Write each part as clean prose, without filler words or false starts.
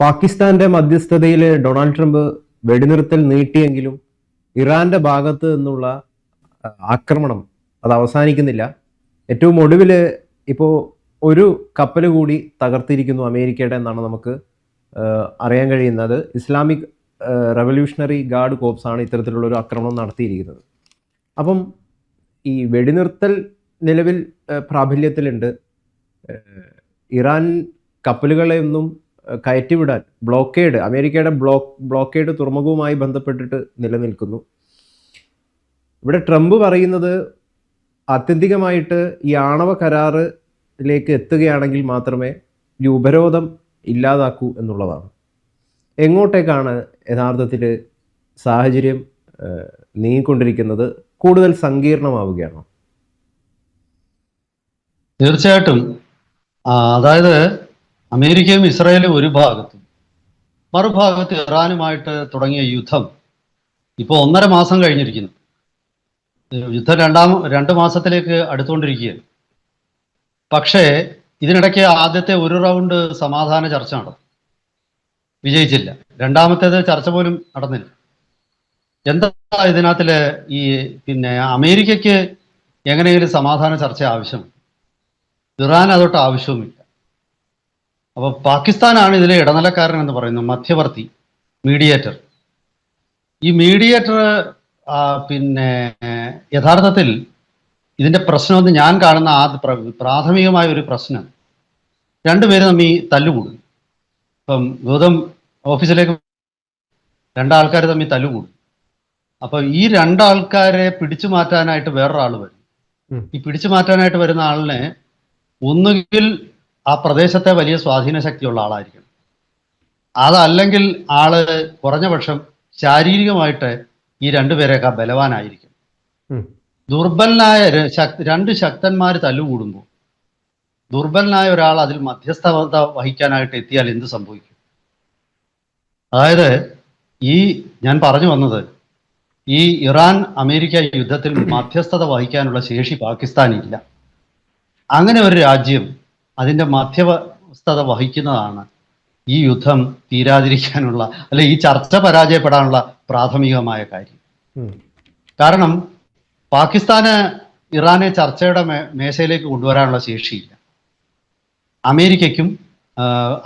പാകിസ്ഥാന്റെ മധ്യസ്ഥതയിൽ Donald Trump വെടിനിർത്തൽ നീട്ടിയെങ്കിലും ഇറാന്റെ ഭാഗത്ത് നിന്നുള്ള ആക്രമണം അത് അവസാനിക്കുന്നില്ല. ഏറ്റവും ഒടുവിൽ ഇപ്പോൾ ഒരു കപ്പൽ കൂടി തകർത്തിരിക്കുന്നു അമേരിക്കയുടെ എന്നാണ് നമുക്ക് അറിയാൻ കഴിയുന്നത്. ഇസ്ലാമിക് റവല്യൂഷണറി ഗാർഡ് കോപ്സ് ആണ് ഇത്തരത്തിലുള്ള ഒരു ആക്രമണം നടത്തിയിരിക്കുന്നത്. അപ്പം ഈ വെടിനിർത്തൽ നിലവിൽ പ്രാബല്യത്തിലുണ്ട്. ഇറാൻ കപ്പലുകളെ ഒന്നും കയറ്റിവിടാൻ ബ്ലോക്കേഡ്, അമേരിക്കയുടെ ബ്ലോക്കേഡ് തുറമുഖവുമായി ബന്ധപ്പെട്ടിട്ട് നിലനിൽക്കുന്നു. ഇവിടെ ട്രംപ് പറയുന്നത് ആത്യന്തികമായിട്ട് ഈ ആണവ കരാറിലേക്ക് എത്തുകയാണെങ്കിൽ മാത്രമേ ഈ ഉപരോധം ഇല്ലാതാക്കൂ എന്നുള്ളതാണ്. എങ്ങോട്ടേക്കാണ് യഥാർത്ഥത്തിൽ സാഹചര്യം നീങ്ങിക്കൊണ്ടിരിക്കുന്നത്? കൂടുതൽ സങ്കീർണമാവുകയാണോ? തീർച്ചയായിട്ടും. അതായത് അമേരിക്കയും ഇസ്രായേലും ഒരു ഭാഗത്തും, മറുഭാഗത്ത് ഇറാനുമായിട്ട് തുടങ്ങിയ യുദ്ധം ഇപ്പോൾ 1.5 മാസം കഴിഞ്ഞിരിക്കുന്നു. യുദ്ധം 2 മാസത്തിലേക്ക് അടുത്തുകൊണ്ടിരിക്കുകയാണ്. പക്ഷേ ഇതിനിടയ്ക്ക് ആദ്യത്തെ ഒരു റൗണ്ട് സമാധാന ചർച്ച നടന്നു, വിജയിച്ചില്ല. രണ്ടാമത്തേത് ചർച്ച പോലും നടന്നില്ല. എന്താ ഇതിനകത്തില് അമേരിക്കയ്ക്ക് എങ്ങനെയെങ്കിലും സമാധാന ചർച്ച ആവശ്യം, ഇറാൻ അതൊട്ട് ആവശ്യവുമില്ല. അപ്പോൾ പാകിസ്ഥാനാണ് ഇതിലെ ഇടനിലക്കാരൻ എന്ന് പറയുന്നത്, മധ്യവർത്തി, മീഡിയേറ്റർ. ഈ മീഡിയേറ്റർ യഥാർത്ഥത്തിൽ ഇതിന്റെ പ്രശ്നമെന്ന് ഞാൻ കാണുന്ന പ്രാഥമികമായ ഒരു പ്രശ്നം, രണ്ടുപേരും തമ്മിൽ തല്ലുകൂടും. ഇപ്പം ഗൗതം ഓഫീസിലേക്ക് 2 ആൾക്കാർ തമ്മിൽ തല്ലുകൂടും. അപ്പൊ ഈ 2 ആൾക്കാരെ പിടിച്ചു മാറ്റാനായിട്ട് വേറൊരാൾ വരും. ഈ പിടിച്ചു മാറ്റാനായിട്ട് വരുന്ന ആളിനെ ഒന്നുകിൽ ആ പ്രദേശത്തെ വലിയ സ്വാധീന ശക്തിയുള്ള ആളായിരിക്കണം, അതല്ലെങ്കിൽ ആള് കുറഞ്ഞ പക്ഷം ശാരീരികമായിട്ട് ഈ 2 പേരെക്കാൾ ബലവാനായിരിക്കും. ദുർബലനായ 2 ശക്തന്മാർ തല്ലുകൂടുമ്പോൾ ദുർബലനായ ഒരാൾ അതിൽ മധ്യസ്ഥത വഹിക്കാനായിട്ട് എത്തിയാൽ എന്ത് സംഭവിക്കും? അതായത് ഞാൻ പറഞ്ഞു വന്നത്, ഈ ഇറാൻ അമേരിക്ക യുദ്ധത്തിൽ മധ്യസ്ഥത വഹിക്കാനുള്ള ശേഷി പാകിസ്ഥാനില്ല. അങ്ങനെ ഒരു രാജ്യം അതിൻ്റെ മധ്യസ്ഥത വഹിക്കുന്നതാണ് ഈ യുദ്ധം തീരാതിരിക്കാനുള്ള, അല്ലെ ഈ ചർച്ച പരാജയപ്പെടാനുള്ള പ്രാഥമികമായ കാര്യം. കാരണം പാകിസ്ഥാന് ഇറാനെ ചർച്ചയുടെ മേശയിലേക്ക് കൊണ്ടുവരാനുള്ള ശേഷിയില്ല.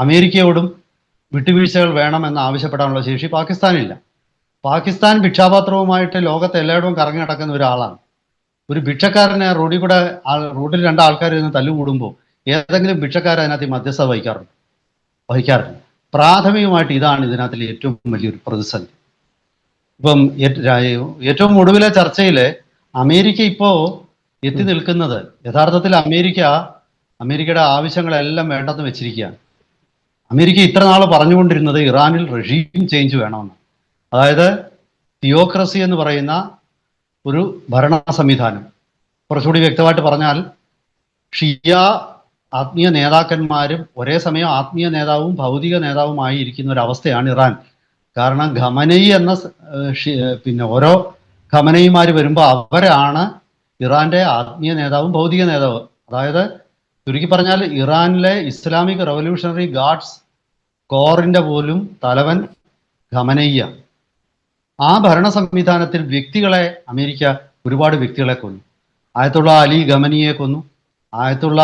അമേരിക്കയോടും വിട്ടുവീഴ്ചകൾ വേണമെന്ന് ആവശ്യപ്പെടാനുള്ള ശേഷി പാകിസ്ഥാനില്ല. പാകിസ്ഥാൻ ഭിക്ഷാപാത്രവുമായിട്ട് ലോകത്ത് എല്ലായിടവും കറങ്ങി നടക്കുന്ന ഒരാളാണ്. ഒരു ഭിക്ഷക്കാരനെ റോഡിൽ 2 ആൾക്കാർ ഇരുന്ന് തല്ലുകൂടുമ്പോൾ ഏതെങ്കിലും ഭിക്ഷക്കാരൻ അതിനകത്ത് മധ്യസ്ഥത വഹിക്കാറില്ല. പ്രാഥമികമായിട്ട് ഇതാണ് ഇതിനകത്തിൽ ഏറ്റവും വലിയൊരു പ്രതിസന്ധി. ഇപ്പം ഏറ്റവും ഒടുവിലെ ചർച്ചയിൽ അമേരിക്ക ഇപ്പോൾ എത്തി നിൽക്കുന്നത്, യഥാർത്ഥത്തിൽ അമേരിക്കയുടെ ആവശ്യങ്ങളെല്ലാം വേണ്ടെന്ന് വെച്ചിരിക്കുകയാണ്. അമേരിക്ക ഇത്ര നാൾ പറഞ്ഞുകൊണ്ടിരുന്നത് ഇറാനിൽ റെഷീം ചേഞ്ച് വേണമെന്ന്. അതായത് തിയോക്രസി എന്ന് പറയുന്ന ഒരു ഭരണ സംവിധാനം, കുറച്ചുകൂടി വ്യക്തമായിട്ട് പറഞ്ഞാൽ ഷിയ ആത്മീയ നേതാക്കന്മാരും ഒരേ സമയം ആത്മീയ നേതാവും ഭൗതിക നേതാവുമായി ഇരിക്കുന്ന ഒരു അവസ്ഥയാണ് ഇറാൻ. കാരണം ഖമനയി ഓരോ ഖമനയിമാർ വരുമ്പോൾ അവരാണ് ഇറാന്റെ ആത്മീയ നേതാവും ഭൗതിക നേതാവും. അതായത് ചുരുക്കി പറഞ്ഞാൽ ഇറാനിലെ ഇസ്ലാമിക് റവല്യൂഷണറി ഗാർഡ്സ് കോറിന്റെ പോലും തലവൻ ഖമനയിയാണ്. ആ ഭരണ സംവിധാനത്തിൽ അമേരിക്ക ഒരുപാട് വ്യക്തികളെ കൊന്നു. ആയത്തുള്ള അലി ഖമനിയെ കൊന്നു. ആയത്തുള്ള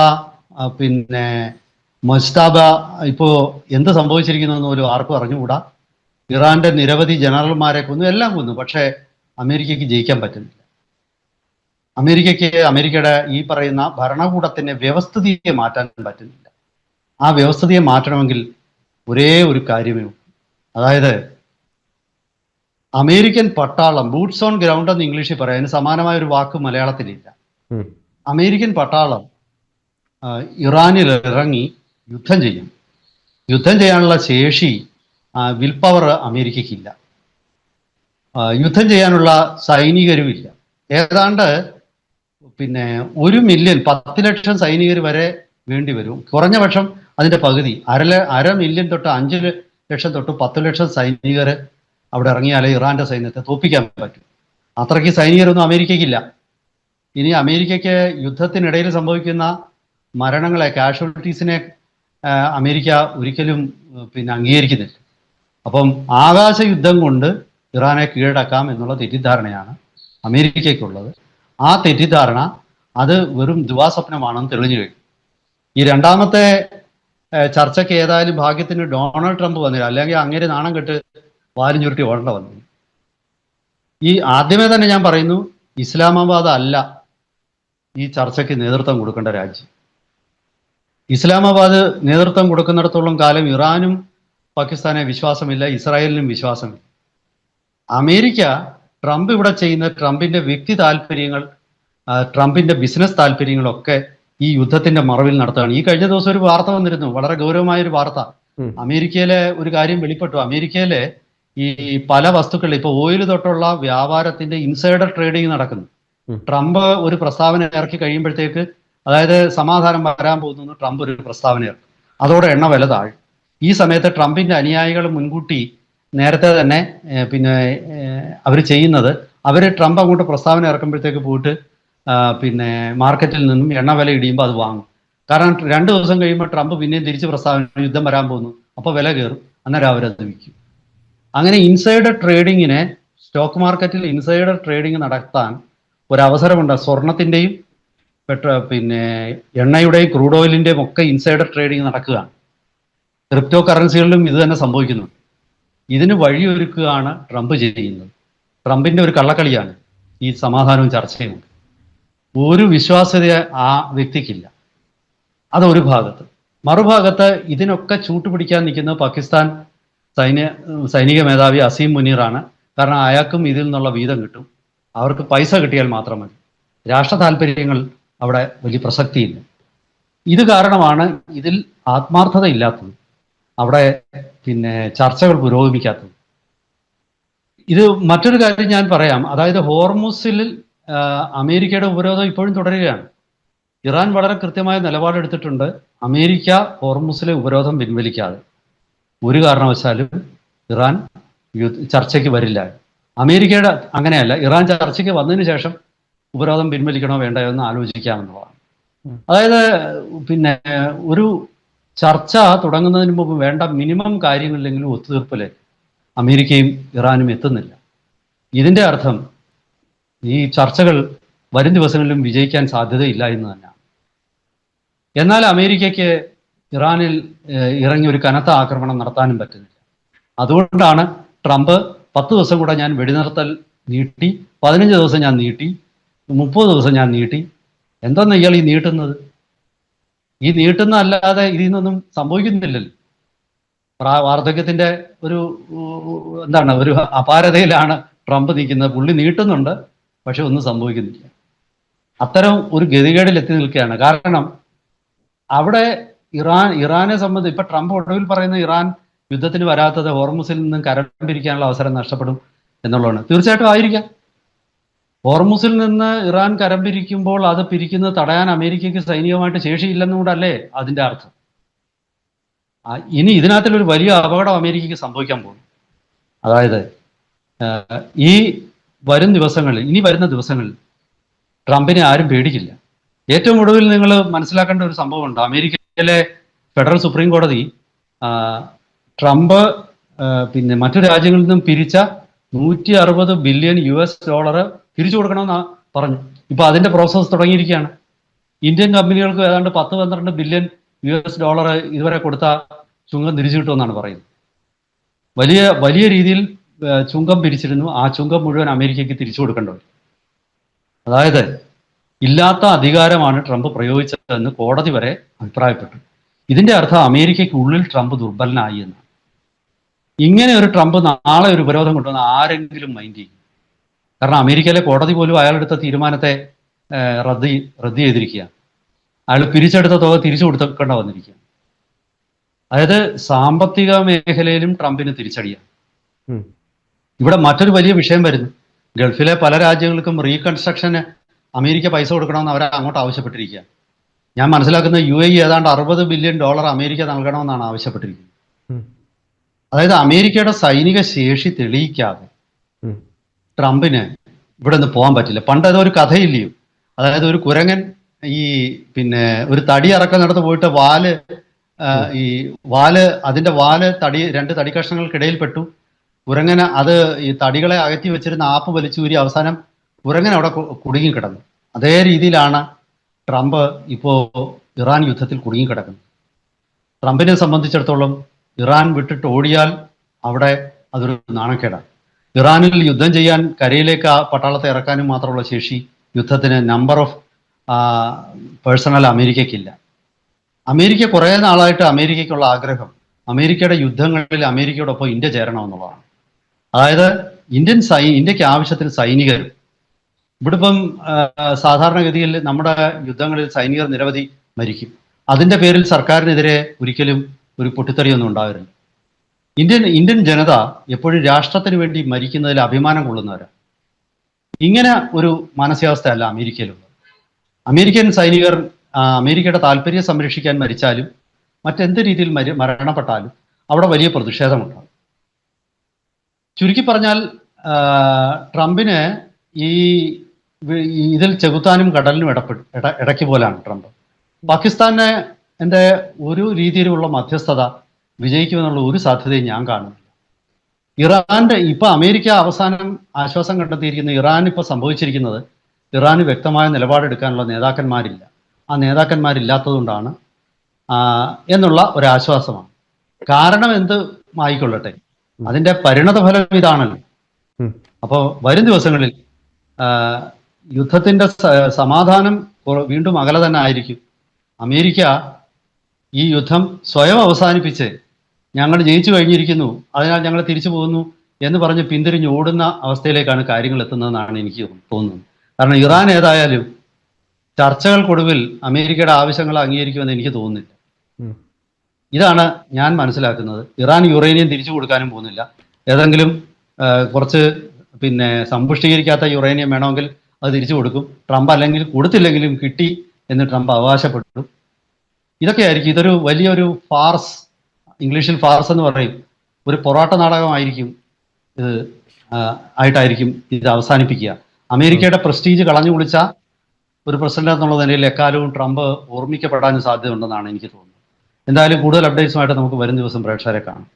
മൊജ്തബ ഇപ്പോൾ എന്ത് സംഭവിച്ചിരിക്കുന്നു പോലും ആർക്കും അറിഞ്ഞുകൂടാ. ഇറാന്റെ നിരവധി ജനറൽമാരെ കൊന്നു, എല്ലാം കൊന്നു. പക്ഷേ അമേരിക്കയ്ക്ക് ജയിക്കാൻ പറ്റുന്നില്ല. അമേരിക്കയുടെ ഈ പറയുന്ന ഭരണകൂടത്തിന്റെ വ്യവസ്ഥിതിയെ മാറ്റാൻ പറ്റുന്നില്ല. ആ വ്യവസ്ഥിതിയെ മാറ്റണമെങ്കിൽ ഒരേ ഒരു കാര്യമേ ഉള്ളൂ. അതായത് അമേരിക്കൻ പട്ടാളം, ബൂട്ട്സ് ഓൺ ഗ്രൗണ്ട് എന്ന് ഇംഗ്ലീഷിൽ പറയാം, അതിന് സമാനമായ ഒരു വാക്ക് മലയാളത്തിലില്ല. അമേരിക്കൻ പട്ടാളം ഇറാനിൽ ഇറങ്ങി യുദ്ധം ചെയ്യും. യുദ്ധം ചെയ്യാനുള്ള ശേഷി, വിൽ പവർ അമേരിക്കയ്ക്കില്ല. യുദ്ധം ചെയ്യാനുള്ള സൈനികരുമില്ല. ഏതാണ്ട് 1 മില്യൺ 10 ലക്ഷം സൈനികർ വരെ വേണ്ടി വരും. കുറഞ്ഞ പക്ഷം അതിന്റെ പകുതി, 1/2 മില്യൺ തൊട്ട് 5 ലക്ഷം തൊട്ട് 10 ലക്ഷം സൈനികർ അവിടെ ഇറങ്ങിയാലേ ഇറാന്റെ സൈന്യത്തെ തോൽപ്പിക്കാൻ പറ്റും. അത്രയ്ക്ക് സൈനികരൊന്നും അമേരിക്കയ്ക്കില്ല. ഇനി അമേരിക്കയ്ക്ക് യുദ്ധത്തിനിടയിൽ സംഭവിക്കുന്ന മരണങ്ങളെ, കാഷ്വാലിറ്റീസിനെ അമേരിക്ക ഒരിക്കലും പിന്നെ അംഗീകരിക്കുന്നില്ല. അപ്പം ആകാശ യുദ്ധം കൊണ്ട് ഇറാനെ കീഴടക്കാം എന്നുള്ള തെറ്റിദ്ധാരണയാണ് അമേരിക്കയ്ക്കുള്ളത്. ആ തെറ്റിദ്ധാരണ അത് വെറും ദിവാസ്വപ്നമാണെന്ന് തെളിഞ്ഞു കഴിഞ്ഞു. ഈ രണ്ടാമത്തെ ചർച്ചയ്ക്ക് ഏതായാലും ഭാഗ്യത്തിന് ഡൊണാൾഡ് ട്രംപ് വന്നില്ല, അല്ലെങ്കിൽ അങ്ങേര് നാണം കെട്ട് വാലും ചുരുട്ടി ഓടേണ്ട വന്നു. ഈ ആദ്യമേ തന്നെ ഞാൻ പറയുന്നു, ഇസ്ലാമാബാദ് അല്ല ഈ ചർച്ചയ്ക്ക് നേതൃത്വം കൊടുക്കേണ്ട രാജ്യം. ഇസ്ലാമാബാദ് നേതൃത്വം കൊടുക്കുന്നിടത്തോളം കാലം ഇറാനും പാകിസ്ഥാനെ വിശ്വാസമില്ല, ഇസ്രായേലിനും വിശ്വാസമില്ല. അമേരിക്ക ട്രംപ് ഇവിടെ ചെയ്യുന്ന ട്രംപിന്റെ വ്യക്തി താല്പര്യങ്ങൾ, ട്രംപിന്റെ ബിസിനസ് താല്പര്യങ്ങളൊക്കെ ഈ യുദ്ധത്തിന്റെ മറവിൽ നടത്തുകയാണ്. ഈ കഴിഞ്ഞ ദിവസം ഒരു വാർത്ത വന്നിരുന്നു, വളരെ ഗൗരവമായ ഒരു വാർത്ത. അമേരിക്കയിലെ ഒരു കാര്യം വെളിപ്പെട്ടു. അമേരിക്കയിലെ ഈ പല വസ്തുക്കളിൽ ഇപ്പൊ ഓയിൽ തൊട്ടുള്ള വ്യാപാരത്തിന്റെ ഇൻസൈഡർ ട്രേഡിംഗ് നടക്കുന്നു. ട്രംപ് ഒരു പ്രസ്താവന ഇറക്കി കഴിയുമ്പോഴത്തേക്ക്, അതായത് സമാധാനം വരാൻ പോകുന്നു, ട്രംപ് ഒരു പ്രസ്താവന ഇറക്കി, അതോടെ എണ്ണ വില താഴും. ഈ സമയത്ത് ട്രംപിന്റെ അനുയായികൾ മുൻകൂട്ടി നേരത്തെ തന്നെ പിന്നെ അവർ ചെയ്യുന്നത്, അവർ ട്രംപ് അങ്ങോട്ട് പ്രസ്താവന ഇറക്കുമ്പോഴത്തേക്ക് പോയിട്ട് പിന്നെ മാർക്കറ്റിൽ നിന്നും എണ്ണ വില ഇടിയുമ്പോൾ അത് വാങ്ങും. കാരണം 2 ദിവസം കഴിയുമ്പോൾ ട്രംപ് പിന്നെയും തിരിച്ച് പ്രസ്താവന, യുദ്ധം വരാൻ പോകുന്നു, അപ്പോൾ വില കയറും, അന്നേരം അവരത് വിൽക്കും. അങ്ങനെ ഇൻസൈഡർ ട്രേഡിങ്ങിനെ, സ്റ്റോക്ക് മാർക്കറ്റിൽ ഇൻസൈഡർ ട്രേഡിങ് നടത്താൻ ഒരവസരമുണ്ട്. സ്വർണത്തിൻ്റെയും പിന്നെ എണ്ണയുടെയും ക്രൂഡ് ഓയിലിൻ്റെയും ഒക്കെ ഇൻസൈഡർ ട്രേഡിങ് നടക്കുകയാണ്. ക്രിപ്റ്റോ കറൻസികളിലും ഇത് തന്നെ സംഭവിക്കുന്നു. ഇതിന് വഴിയൊരുക്കുകയാണ് ട്രംപ് ചെയ്യുന്നത്. ട്രംപിന്റെ ഒരു കള്ളക്കളിയാണ് ഈ സമാധാനവും ചർച്ചയും. ഒരു വിശ്വാസ്യത ആ വ്യക്തിക്കില്ല. അതൊരു ഭാഗത്ത്. മറുഭാഗത്ത് ഇതിനൊക്കെ ചൂട്ടുപിടിക്കാൻ നിൽക്കുന്ന പാകിസ്ഥാൻ സൈനിക മേധാവി അസീം മുനീറാണ്. കാരണം അയാൾക്കും ഇതിൽ നിന്നുള്ള വീതം കിട്ടും, അവർക്ക് പൈസ കിട്ടിയാൽ മാത്രം മതി. രാഷ്ട്ര താല്പര്യങ്ങൾ അവിടെ വലിയ പ്രസക്തിയില്ല. ഇത് കാരണമാണ് ഇതിൽ ആത്മാർത്ഥത ഇല്ലാത്തത്, അവിടെ പിന്നെ ചർച്ചകൾ പുരോഗമിക്കാത്തത്. ഇത് മറ്റൊരു കാര്യം ഞാൻ പറയാം. അതായത് ഹോർമുസിൽ അമേരിക്കയുടെ ഉപരോധം ഇപ്പോഴും തുടരുകയാണ്. ഇറാൻ വളരെ കൃത്യമായ നിലപാടെടുത്തിട്ടുണ്ട്. അമേരിക്ക ഹോർമുസിലെ ഉപരോധം പിൻവലിക്കാതെ ഒരു കാരണവശാലും ഇറാൻ ചർച്ചയ്ക്ക് വരില്ല. അമേരിക്കയുടെ അങ്ങനെയല്ല, ഇറാൻ ചർച്ചയ്ക്ക് വന്നതിന് ശേഷം ഉപരോധം പിൻവലിക്കണോ വേണ്ടയോ എന്ന് ആലോചിക്കാമെന്നുള്ളതാണ്. അതായത് പിന്നെ ഒരു ചർച്ച തുടങ്ങുന്നതിന് മുമ്പ് വേണ്ട മിനിമം കാര്യങ്ങളിലെങ്കിലും ഒത്തുതീർപ്പിലേക്ക് അമേരിക്കയും ഇറാനും എത്തുന്നില്ല. ഇതിൻ്റെ അർത്ഥം ഈ ചർച്ചകൾ വരും ദിവസങ്ങളിലും വിജയിക്കാൻ സാധ്യതയില്ല എന്ന് തന്നെയാണ്. എന്നാൽ അമേരിക്കയ്ക്ക് ഇറാനിൽ ഇറങ്ങി ഒരു കനത്ത ആക്രമണം നടത്താനും പറ്റുന്നില്ല. അതുകൊണ്ടാണ് ട്രംപ് 10 ദിവസം കൂടെ ഞാൻ വെടിനിർത്തൽ നീട്ടി, 15 ദിവസം ഞാൻ നീട്ടി, 30 ദിവസം ഞാൻ നീട്ടി. എന്താണ് ഇയാൾ ഈ നീട്ടുന്നത്? ഈ നീട്ടുന്ന അല്ലാതെ ഇതിൽ നിന്നൊന്നും സംഭവിക്കുന്നില്ലല്ലോ. വാർദ്ധക്യത്തിന്റെ ഒരു എന്താണ് ഒരു അപാരതയിലാണ് ട്രംപ് നിൽക്കുന്നത്. പുള്ളി നീട്ടുന്നുണ്ട്, പക്ഷെ ഒന്നും സംഭവിക്കുന്നില്ല. അത്തരം ഒരു ഗതികേടിൽ എത്തി നിൽക്കുകയാണ്. കാരണം അവിടെ ഇറാനെ സംബന്ധിച്ച് ഇപ്പൊ ട്രംപ് ഒടുവിൽ പറയുന്ന ഇറാൻ യുദ്ധത്തിന് വരാത്തത് ഹോർമുസിൽ നിന്നും കരം പിരിക്കാനുള്ള അവസരം നഷ്ടപ്പെടും എന്നുള്ളതാണ്. തീർച്ചയായിട്ടും ആയിരിക്കാം. ഹോർമുസിൽ നിന്ന് ഇറാൻ കരം പിരിക്കുമ്പോൾ അത് പിരിക്കുന്നത് തടയാൻ അമേരിക്കയ്ക്ക് സൈനികമായിട്ട് ശേഷിയില്ലെന്നുകൂടല്ലേ അതിന്റെ അർത്ഥം. ഇനി ഇതിനകത്തൊരു വലിയ അപകടം അമേരിക്കയ്ക്ക് സംഭവിക്കാൻ പോകും. അതായത് ഈ ഇനി വരുന്ന ദിവസങ്ങളിൽ ട്രംപിനെ ആരും പേടിക്കില്ല. ഏറ്റവും ഒടുവിൽ നിങ്ങൾ മനസ്സിലാക്കേണ്ട ഒരു സംഭവമുണ്ട്. അമേരിക്കയിലെ ഫെഡറൽ സുപ്രീം കോടതി ട്രംപ് പിന്നെ മറ്റു രാജ്യങ്ങളിൽ നിന്നും പിരിച്ച $160 ബില്യൺ തിരിച്ചു കൊടുക്കണമെന്ന് പറഞ്ഞു. ഇപ്പൊ അതിന്റെ പ്രോസസ്സ് തുടങ്ങിയിരിക്കുകയാണ്. ഇന്ത്യൻ കമ്പനികൾക്ക് ഏതാണ്ട് $10-12 ബില്യൺ ഇതുവരെ കൊടുത്ത ചുങ്കം തിരിച്ചു കിട്ടുമെന്നാണ് പറയുന്നത്. വലിയ രീതിയിൽ ചുങ്കം പിരിച്ചിരുന്നു. ആ ചുങ്കം മുഴുവൻ അമേരിക്കയ്ക്ക് തിരിച്ചു കൊടുക്കേണ്ടത്. അതായത് ഇല്ലാത്ത അധികാരമാണ് ട്രംപ് പ്രയോഗിച്ചതെന്ന് കോടതി വരെ അഭിപ്രായപ്പെട്ടു. ഇതിന്റെ അർത്ഥം അമേരിക്കയ്ക്ക് ഉള്ളിൽ ട്രംപ് ദുർബലനായി എന്നാണ്. ഇങ്ങനെ ഒരു ട്രംപ് നാളെ ഒരു ഉപരോധം കൊണ്ടുവന്ന് ആരെങ്കിലും മൈൻഡ് ചെയ്യും? കാരണം അമേരിക്കയിലെ കോടതി പോലും അയാളെടുത്ത തീരുമാനത്തെ റദ്ദ് ചെയ്തിരിക്കുക. അയാൾ പിരിച്ചെടുത്ത തുക തിരിച്ചു കൊടുക്കേണ്ട വന്നിരിക്കുക. അതായത് സാമ്പത്തിക മേഖലയിലും ട്രംപിന് തിരിച്ചടിയാണ്. ഇവിടെ മറ്റൊരു വലിയ വിഷയം വരുന്നു. ഗൾഫിലെ പല രാജ്യങ്ങൾക്കും റീകൺസ്ട്രക്ഷന് അമേരിക്ക പൈസ കൊടുക്കണമെന്ന് അവർ അങ്ങോട്ട് ആവശ്യപ്പെട്ടിരിക്കുക. ഞാൻ മനസ്സിലാക്കുന്ന UAE ഏതാണ്ട് $60 ബില്യൺ അമേരിക്ക നൽകണമെന്നാണ് ആവശ്യപ്പെട്ടിരിക്കുന്നത്. അതായത് അമേരിക്കയുടെ സൈനിക ശേഷി തെളിയിക്കാതെ ട്രംപിന് ഇവിടെ നിന്ന് പോകാൻ പറ്റില്ല. പണ്ട് അതൊരു കഥയില്ലയോ, അതായത് ഒരു കുരങ്ങൻ ഈ പിന്നെ ഒരു തടി ഇറക്കുന്നിടത്ത് പോയിട്ട് വാല് ഈ അതിന്റെ വാല് രണ്ട് തടി കഷ്ണങ്ങൾക്കിടയിൽ പെട്ടു. കുരങ്ങനെ അത് ഈ തടികളെ അകറ്റി വെച്ചിരുന്ന ആപ്പ് വലിച്ചൂരി അവസാനം കുരങ്ങൻ അവിടെ കുടുങ്ങിക്കിടന്നു. അതേ രീതിയിലാണ് ട്രംപ് ഇപ്പോൾ ഇറാൻ യുദ്ധത്തിൽ കുടുങ്ങിക്കിടക്കുന്നത്. ട്രംപിനെ സംബന്ധിച്ചിടത്തോളം ഇറാൻ വിട്ടിട്ട് ഓടിയാൽ അവിടെ അതൊരു നാണക്കേടാണ്. ഇറാനിൽ യുദ്ധം ചെയ്യാൻ കരയിലേക്ക് ആ പട്ടാളത്തെ ഇറക്കാനും മാത്രമുള്ള ശേഷി യുദ്ധത്തിന് നമ്പർ ഓഫ് പേഴ്സണൽ അമേരിക്കയ്ക്കില്ല. അമേരിക്ക കുറേ നാളായിട്ട് അമേരിക്കയ്ക്കുള്ള ആഗ്രഹം അമേരിക്കയുടെ യുദ്ധങ്ങളിൽ അമേരിക്കയോടൊപ്പം ഇന്ത്യ ചേരണമെന്നുള്ളതാണ്. അതായത് ഇന്ത്യക്ക് ആവശ്യത്തിന് സൈനികരും. ഇവിടെ ഇപ്പം സാധാരണഗതിയിൽ നമ്മുടെ യുദ്ധങ്ങളിൽ സൈനികർ നിരവധി മരിക്കും. അതിൻ്റെ പേരിൽ സർക്കാരിനെതിരെ ഒരിക്കലും ഒരു പൊട്ടിത്തെറിയൊന്നും ഉണ്ടാവരുത്. ഇന്ത്യൻ ജനത എപ്പോഴും രാഷ്ട്രത്തിന് വേണ്ടി മരിക്കുന്നതിൽ അഭിമാനം കൊള്ളുന്നവരാണ്. ഇങ്ങനെ ഒരു മാനസികാവസ്ഥയല്ല അമേരിക്കയിലുള്ളത്. അമേരിക്കൻ സൈനികർ അമേരിക്കയുടെ താല്പര്യം സംരക്ഷിക്കാൻ മരിച്ചാലും മറ്റെന്ത് രീതിയിൽ മരണപ്പെട്ടാലും അവിടെ വലിയ പ്രതിഷേധമുണ്ടാകും. ചുരുക്കി പറഞ്ഞാൽ ട്രംപിന് ഇതിൽ ചെകുത്താനും കടലിനും ഇടയ്ക്ക് പോലാണ് ട്രംപ്. പാകിസ്ഥാനെ എൻ്റെ ഒരു രീതിയിലുള്ള മധ്യസ്ഥത വിജയിക്കുമെന്നുള്ള ഒരു സാധ്യതയും ഞാൻ കാണുന്നില്ല. ഇപ്പൊ അമേരിക്ക അവസാനം ആശ്വാസം കണ്ടെത്തിയിരിക്കുന്ന ഇറാൻ ഇപ്പൊ സംഭവിച്ചിരിക്കുന്നത് ഇറാന് വ്യക്തമായ നിലപാടെടുക്കാനുള്ള നേതാക്കന്മാരില്ല. ആ നേതാക്കന്മാരില്ലാത്തതുകൊണ്ടാണ് എന്നുള്ള ഒരാശ്വാസമാണ്. കാരണം എന്ത് ആയിക്കൊള്ളട്ടെ, അതിന്റെ പരിണത ഫലം ഇതാണല്ലോ. അപ്പോൾ വരും ദിവസങ്ങളിൽ യുദ്ധത്തിന്റെ സമാധാനം വീണ്ടും അകലെ തന്നെ ആയിരിക്കും. അമേരിക്ക ഈ യുദ്ധം സ്വയം അവസാനിപ്പിച്ച് ഞങ്ങൾ ജയിച്ചു കഴിഞ്ഞിരിക്കുന്നു, അതിനാൽ ഞങ്ങൾ തിരിച്ചു പോകുന്നു എന്ന് പറഞ്ഞ് പിന്തിരിഞ്ഞ് ഓടുന്ന അവസ്ഥയിലേക്കാണ് കാര്യങ്ങൾ എത്തുന്നതെന്നാണ് എനിക്ക് തോന്നുന്നത്. കാരണം ഇറാൻ ഏതായാലും ചർച്ചകൾക്കൊടുവിൽ അമേരിക്കയുടെ ആവശ്യങ്ങൾ അംഗീകരിക്കുമെന്ന് എനിക്ക് തോന്നുന്നില്ല. ഇതാണ് ഞാൻ മനസ്സിലാക്കുന്നത്. ഇറാൻ യുറേനിയം തിരിച്ചു കൊടുക്കാനും പോകുന്നില്ല. ഏതെങ്കിലും കുറച്ച് സമ്പുഷ്ടീകരിക്കാത്ത യുറേനിയം വേണമെങ്കിൽ അത് തിരിച്ചു കൊടുക്കും. ട്രംപ് അല്ലെങ്കിൽ കൊടുത്തില്ലെങ്കിലും കിട്ടി എന്ന് ട്രംപ് അവകാശപ്പെട്ടു. ഇതൊക്കെയായിരിക്കും. ഇതൊരു വലിയൊരു ഫാർസ്, ഇംഗ്ലീഷിൽ ഫാർസ് എന്ന് പറയും, ഒരു പൊറാട്ട നാടകമായിരിക്കും ആയിട്ടായിരിക്കും ഇത് അവസാനിപ്പിക്കുക. അമേരിക്കയുടെ പ്രസ്റ്റീജ് കളഞ്ഞു കുളിച്ച ഒരു പ്രസിഡന്റ് എന്നുള്ള നിലയിൽ എക്കാലവും ട്രംപ് ഓർമ്മിക്കപ്പെടാനും സാധ്യതയുണ്ടെന്നാണ് എനിക്ക് തോന്നുന്നത്. എന്തായാലും കൂടുതൽ അപ്ഡേറ്റ്സുമായിട്ട് നമുക്ക് വരും ദിവസം പ്രേക്ഷകരെ കാണാം.